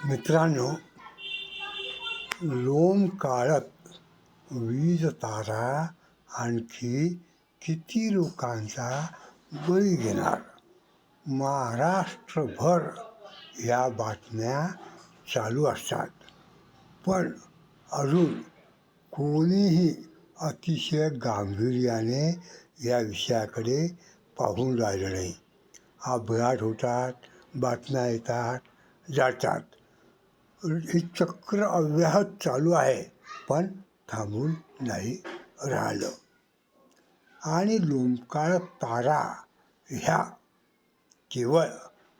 मित्रांनो, लोम काळत वीज तारा आणखी किती लोकांचा बळी घेणार? महाराष्ट्रभर या बातम्या चालू असतात, पण अजून कोणीही अतिशय गांभीर्याने या विषयाकडे पाहून राहिलं नाही. अपघात होतात, बातम्या येतात, जातात. हे चक्र अव्याहत चालू आहे, पण थांबून नाही राहिलं. आणि लोंबकाळ तारा ह्या केवळ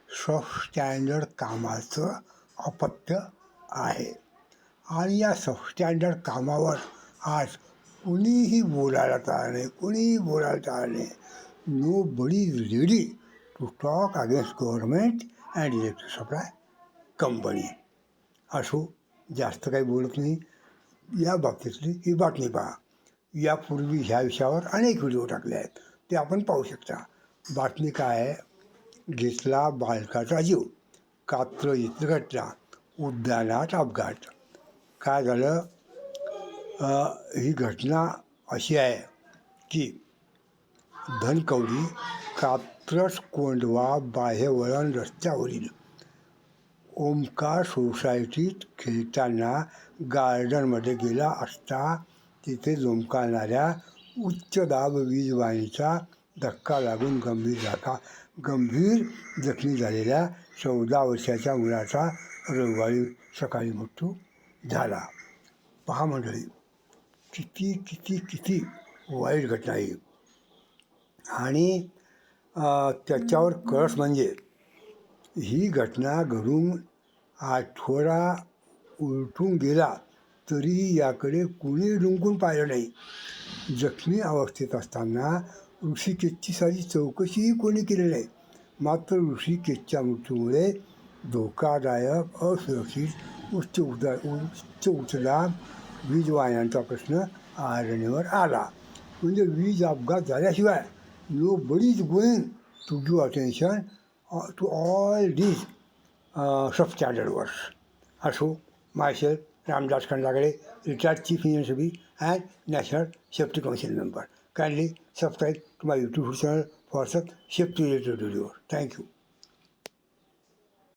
सबस्टँडर्ड कामाचं अपत्य आहे. आणि या सबस्टँडर्ड कामावर आज कुणीही बोलायला तयार नाही, कुणीही बोलायला तयार नाही. Nobody is ready to talk against government and electric supply company. असो, जास्त काही बोलत नाही. या बाबतीतली ही बातमी पहा. यापूर्वी ह्या विषयावर अनेक व्हिडिओ टाकले आहेत, ते आपण पाहू शकता. बातमी काय आहे? घेतला बालकाचा जीव, कात्र इथं घटना, उद्यानात अपघात. काय झालं? ही घटना अशी आहे की धनकवडी कात्रज कोंडवा बाह्यवळण रस्त्यावरील ओमकार सोसायटीत खेळताना गार्डनमध्ये गेला असता तिथे लोंबकळणाऱ्या उच्च दाब वीज वाहिनीचा धक्का लागून गंभीर जखमी झालेल्या 14 वर्षाच्या मुलाचा रविवारी सकाळी मृत्यू झाला. पहा मंडळी, किती किती किती वाईट घटना आहे. आणि त्याच्यावर कळस म्हणजे ही घटना घडून आठवडा उलटून गेला तरीही याकडे कुणी डुंकून पाहिलं नाही. जखमी अवस्थेत असताना ऋषिकेशची सारी चौकशीही कोणी केली नाही. मात्र ऋषिकेशच्या मृत्यूमुळे धोकादायक, असुरक्षित, उच्च उच्चदाब वीज वाहिन्यांचा प्रश्न ऐरणीवर आला. म्हणजे वीज अपघात झाल्याशिवाय nobody is going to give attention to all these substandard works. असो, myself Ramdas Khandagale, retired Chief Engineer and National Safety Commission member. Kindly subscribe to my YouTube channel for such safety related videos. Thank you.